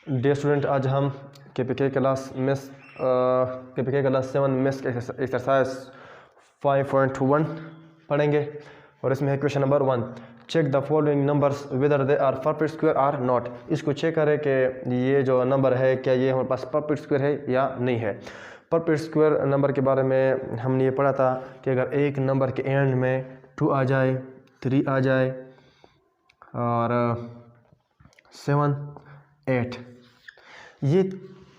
Dear student, आज हम के क्लास 7 मैथ्स एक्सरसाइज 5.1 पढ़ेंगे और इसमें है question number 1। Check the following numbers whether they are perfect square or not. इसको चेक करें कि ये जो नंबर है क्या ये हमारे पास परफेक्ट स्क्वायर है या नहीं है। परफेक्ट स्क्वायर नंबर के बारे में हमने ये पढ़ा था कि अगर एक नंबर के एंड में 2 आ जाए, 3 आ जाए और 7, 8, ये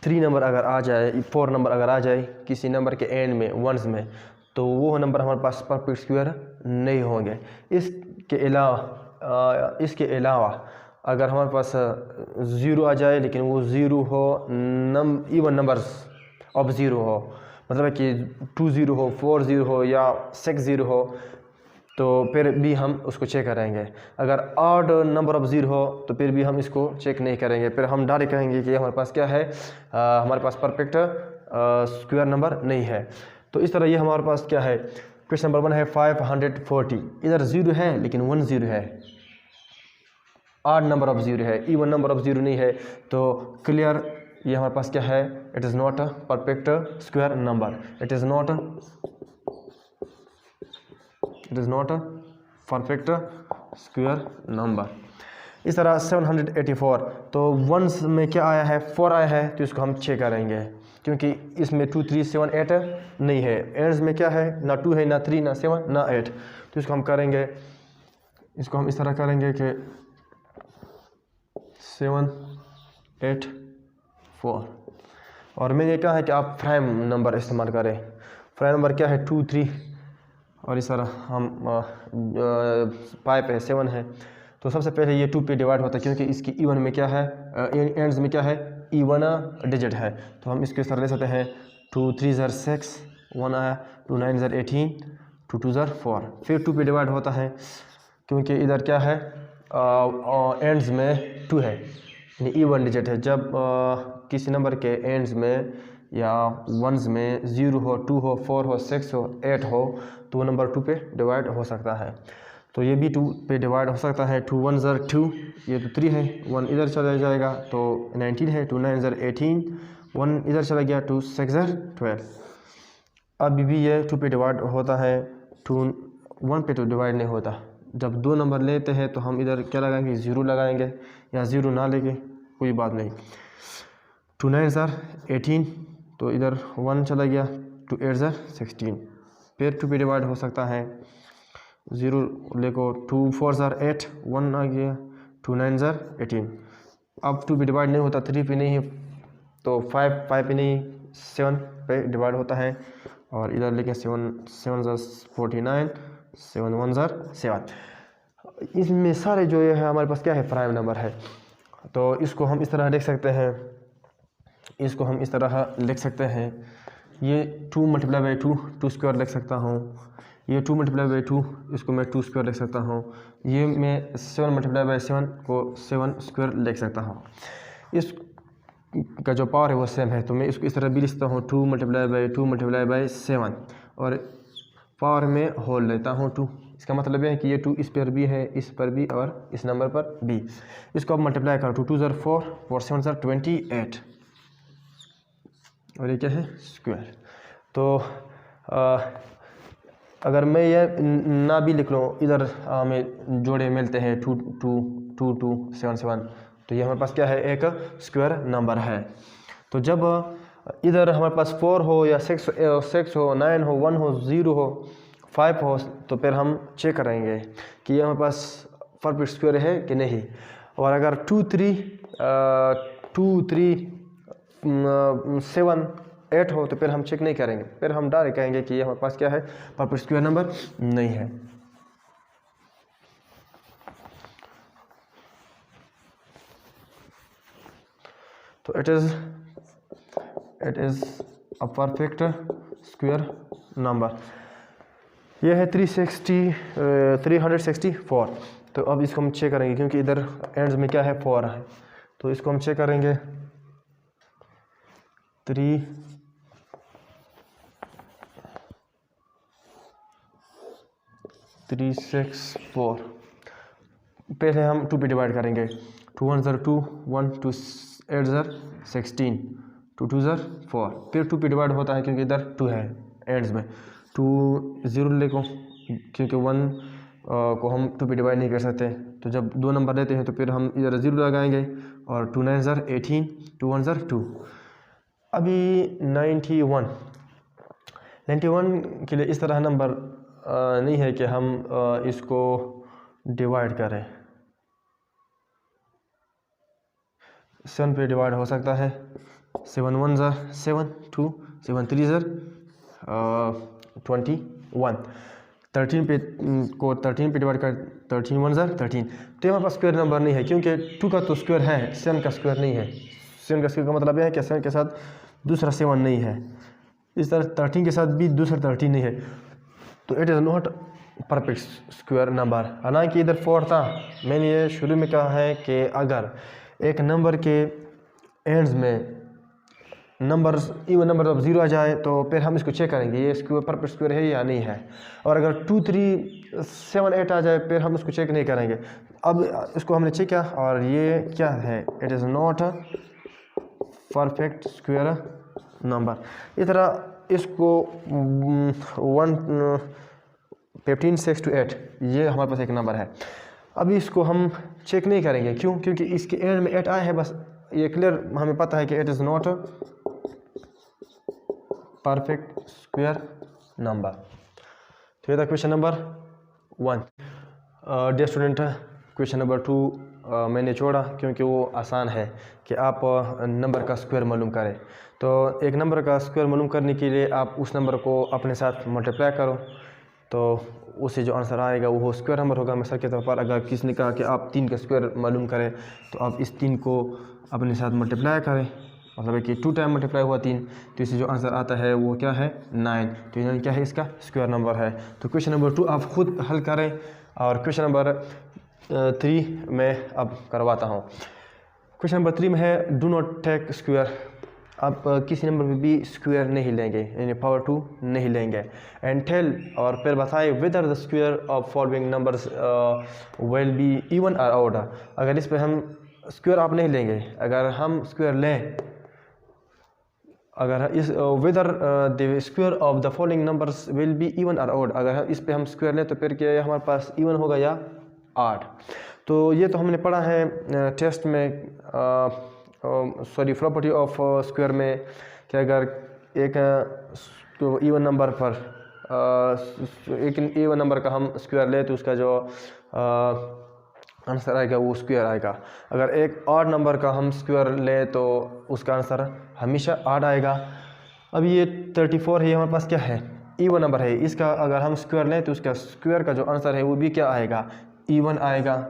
3 नंबर अगर आ जाए, 4 नंबर अगर आ जाए किसी नंबर के एंड में, वंस में, तो वो नंबर हमारे पास परफेक्ट स्क्वायर नहीं होंगे। इसके अलावा अगर हमारे पास 0 आ जाए लेकिन वो 0 हो, इवन नंबर्स ऑफ 0 हो, मतलब है कि 2 0 हो, 4 0 हो या 6 0 हो, तो फिर भी हम उसको चेक करेंगे। अगर ऑड नंबर ऑफ 0 हो तो फिर भी हम इसको चेक नहीं करेंगे, फिर हम डायरेक्ट कहेंगे कि हमारे पास क्या है, हमारे पास परफेक्ट स्क्वायर नंबर नहीं है। तो इस तरह ये हमारे पास क्या है। क्वेश्चन नंबर 1 है 540। इधर 0 है लेकिन 1 0 है, ऑड नंबर ऑफ 0 है, इवन नंबर ऑफ 0 नहीं है, तो क्लियर ये हमारे पास क्या है, it is not a perfect square number. It is not a perfect square number. इस तरह 784, तो वंस में क्या आया है, 4 आया है, तो इसको हम चेक करेंगे क्योंकि इसमें 2 3 7 8 नहीं है। एंड्स में क्या है, ना 2 है, ना 3, ना 7, ना 8, तो इसको हम करेंगे, इसको हम इस तरह करेंगे कि 7 8 4। और मैंने कहा है कि आप प्राइम नंबर इस्तेमाल करें। प्राइम नंबर क्या है, 2 3, और इस तरह हम 5 है, 7 है, तो सबसे पहले ये 2 पे डिवाइड होता है क्योंकि इसकी इवन में क्या है, एंड्स में क्या है, इवन डिजिट है, तो हम इसको इस तरह ले सकते हैं 2 3 ज़र 6, 1 आया, 2 9 ज़र 18, 2 2 ज़र 4, फिर 2 पे डिवाइड होता है क्योंकि इधर क्या है, एंड्स में 2 है, यानी इवन डिजिट है। जब किसी नंबर के एंड्स में या वंस में 0 हो, 2 हो, 4 हो, 6 हो, 8 हो, तो वो नंबर 2 पे डिवाइड हो सकता है। तो ये भी 2 पे डिवाइड हो सकता है। 2 1 ज़र 2, ये तो 3 है, 1 इधर चला जाएगा तो 19 है, 2 9 ज़र 18, 1 इधर चला गया, 2 6 ज़र 12। अभी भी ये 2 पे डिवाइड होता है, 2 1 पे तो डिवाइड नहीं होता। जब 2 नंबर लेते हैं तो हम इधर क्या लगाएंगे, 0 लगाएंगे, या 0 ना लेके कोई बात नहीं। 2 9 ज़र 18, तो इधर 1 चला गया, 2 8 ज़र 16, फिर 2 पे डिवाइड हो सकता है, 0 लेको 2 4 ज़र 8, 1 आ गया, 2 9 ज़र 18। अब 2 पे डिवाइड नहीं होता, 3 पे नहीं है, तो 5 पे नहीं, 7 पे डिवाइड होता है, और इधर लेके 7 7 ज़र 49, 7 1 ज़र 7। इसमें सारे जो ये है हमारे पास क्या है, प्राइम नंबर है। तो इसको हम इस तरह लिख सकते हैं, इसको हम इस तरह लिख सकते हैं, ये 2 मल्टीप्लाई बाई 2 स्क्वायर लिख सकता हूँ, ये 2 मल्टीप्लाई बाई 2, इसको मैं 2 स्क्वायर लिख सकता हूँ, ये मैं 7 मल्टीप्लाई बाई 7 को 7 स्क्वायर लिख सकता हूँ। इस का जो पावर है वो सेम है, तो मैं इसको इस तरह भी लिख सकता हूँ, 2 मल्टीप्लाई बाई 2 मल्टीप्लाई बाई 7, और पावर में होल लेता हूँ 2। इसका मतलब है कि ये 2 इस पर भी है, इस पर भी, और इस नंबर पर भी। इसको अब मल्टीप्लाई करो, 2 2 ज़र 4, 4 7 ज़र 28, और ये क्या है, स्क्वायर। तो अगर मैं ये ना भी लिख लूँ, इधर हमें जोड़े मिलते हैं 2 2 2 2 7 7, तो ये हमारे पास क्या है, एक स्क्वायर नंबर है। तो जब इधर हमारे पास 4 हो या 6 हो, 9 हो, 1 हो, 0 हो, 5 हो, तो फिर हम चेक करेंगे कि ये हमारे पास परफेक्ट स्क्वायर है कि नहीं। और अगर 2 3 7 8 हो तो फिर हम चेक नहीं करेंगे, फिर हम डायरेक्ट कहेंगे कि ये हमारे पास क्या है, परफेक्ट स्क्वायर नंबर नहीं है। तो it is a perfect square number. ये है 364। तो अब इसको हम चेक करेंगे क्योंकि इधर एंड्स में क्या है, 4 है, तो इसको हम चेक करेंगे। 3 3 6 4, पहले हम 2 पे डिवाइड करेंगे, 2 1 ज़र 2, 1 2 8 ज़र 16, 2 2 ज़र 4, फिर 2 पे डिवाइड होता है क्योंकि इधर 2 है एंड्स में, 2 0 लेको क्योंकि 1 को हम 2 पे डिवाइड नहीं कर सकते, तो जब दो नंबर लेते हैं तो फिर हम इधर 0 लगाएंगे और 2 9 ज़र 18, 2 1 ज़र 2। अभी 91 के लिए इस तरह नंबर नहीं है कि हम इसको डिवाइड करें। 7 पे डिवाइड हो सकता है, 7 1 ज़र 7, 2 7 3 ज़र 21, 13 पे को 13 पे डिवाइड कर 13 1 ज़र 13, तो यहाँ पर स्क्वायर नंबर नहीं है क्योंकि 2 का तो स्क्वायर है, 7 का स्क्वायर नहीं है। 7 का स्क्वायर का मतलब यह है कि 7 के साथ दूसरा 7 नहीं है, इस तरह 13 के साथ भी दूसरा 13 नहीं है, तो it is not perfect square number. हालांकि इधर 4 था, मैंने ये शुरू में कहा है कि अगर एक नंबर के एंड्स में नंबर इवन नंबर जब 0 आ जाए तो फिर हम इसको चेक करेंगे ये स्क्वायर परफेक्ट स्क्वायर है या नहीं है, और अगर 2 3 7 8 आ जाए फिर हम उसको चेक नहीं करेंगे। अब इसको हमने चेक किया और ये क्या है, it is not a perfect square number. इस तरह इसको 15 6 to 8 ये हमारे पास एक नंबर है। अभी इसको हम चेक नहीं करेंगे, क्यों? क्योंकि इसके एंड में 8 आया है, बस ये क्लियर हमें पता है कि it is not perfect square number. तो ये था question number 1। Dear student, question number 2 मैंने छोड़ा क्योंकि वो आसान है कि आप नंबर का स्क्वायर मालूम करें। तो एक नंबर का स्क्वायर मालूम करने के लिए आप उस नंबर को अपने साथ मल्टीप्लाई करो, तो उससे जो आंसर आएगा वो स्क्वायर नंबर होगा। मिसाल के तौर पर अगर किसी ने कहा कि आप 3 का स्क्वायर मालूम करें, तो आप इस 3 को अपने साथ मल्टीप्लाई करें, मतलब है कि 2 टाइम मल्टीप्लाई हुआ 3, तो इससे जो आंसर आता है वो क्या है 9, तो ये क्या है इसका स्क्वायर नंबर है। तो क्वेश्चन नंबर 2 आप खुद हल करें और क्वेश्चन नंबर 3 मैं अब करवाता हूँ। क्वेश्चन नंबर 3 में है डू नॉट टेक स्क्वायर। आप किसी नंबर में भी स्क्वायर नहीं लेंगे, यानी पावर 2 नहीं लेंगे। एंड टेल और फिर बताए whether the square of following numbers will be even और ऑड। अगर इस पे हम स्क्वायर आप नहीं लेंगे, अगर हम स्क्वायर लें, अगर इस whether the square of the following numbers will be even और ऑड, अगर इस पे हम स्क्वायर लें तो फिर क्या हमारे पास इवन होगा या ऑड। तो ये तो हमने पढ़ा है टेस्ट में, सॉरी प्रॉपर्टी ऑफ स्क्वायर में, कि अगर एक इवन नंबर पर एक इवन नंबर का हम स्क्वायर ले तो उसका जो आंसर आएगा वो स्क्वायर आएगा। अगर एक ऑड नंबर का हम स्क्वायर ले तो उसका आंसर हमेशा ऑड आएगा। अब ये 34 है, हमारे पास क्या है इवन नंबर है, इसका अगर हम स्क्वायर लें तो उसका स्क्वायर का जो आंसर है वो भी क्या आएगा इवन आएगा।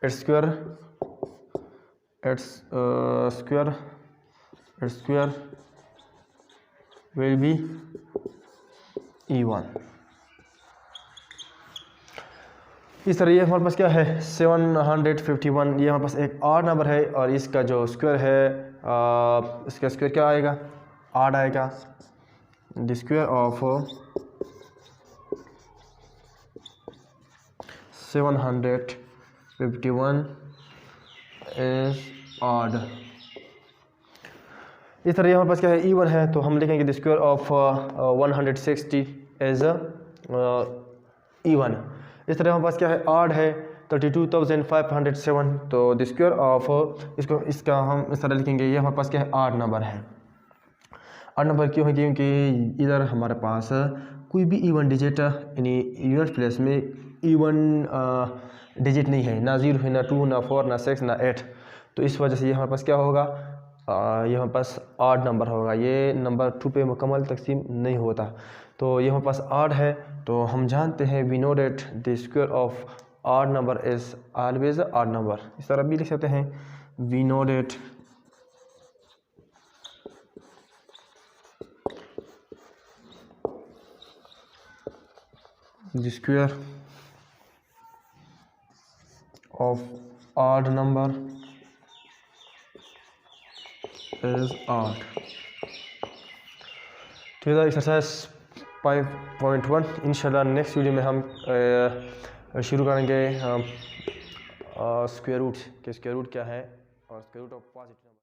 Its square will be even. इस तरह ये हमारे पास क्या है 751, ये हमारे पास एक ऑड नंबर है और इसका जो स्क्वायर है इसका स्क्वायर क्या आएगा ऑड आएगा। The square of 751 is odd. इस तरह हमारे पास क्या है इवन है, तो हम लिखेंगे the square of 160 is even. इस तरह हमारे पास क्या है ऑड है 32,507, तो द स्क्वायर ऑफ इसका हम इस तरह लिखेंगे, ये हमारे पास क्या है ऑड नंबर है। ऑड नंबर क्यों है, क्योंकि इधर हमारे पास कोई भी इवन डिजिट यानी यूनिट प्लेस में इवन डिजिट नहीं है, ना 0 है, ना 2, ना 4, ना 6, ना 8, तो इस वजह से ये हमारे पास क्या होगा ये हमारे पास ऑड नंबर होगा। ये नंबर 2 पे मुकम्मल तकसीम नहीं होता, तो ये हमारे पास ऑड है। तो हम जानते हैं we know that the square of odd number is always odd number. इस तरह भी लिख सकते हैं we know that the square of odd number is odd। तो ये एक्सरसाइज 5.1। इंशाल्लाह नेक्स्ट वीडियो में हम शुरू करेंगे स्क्वायर रूट के स्क्वायर रूट क्या है और square root of positive number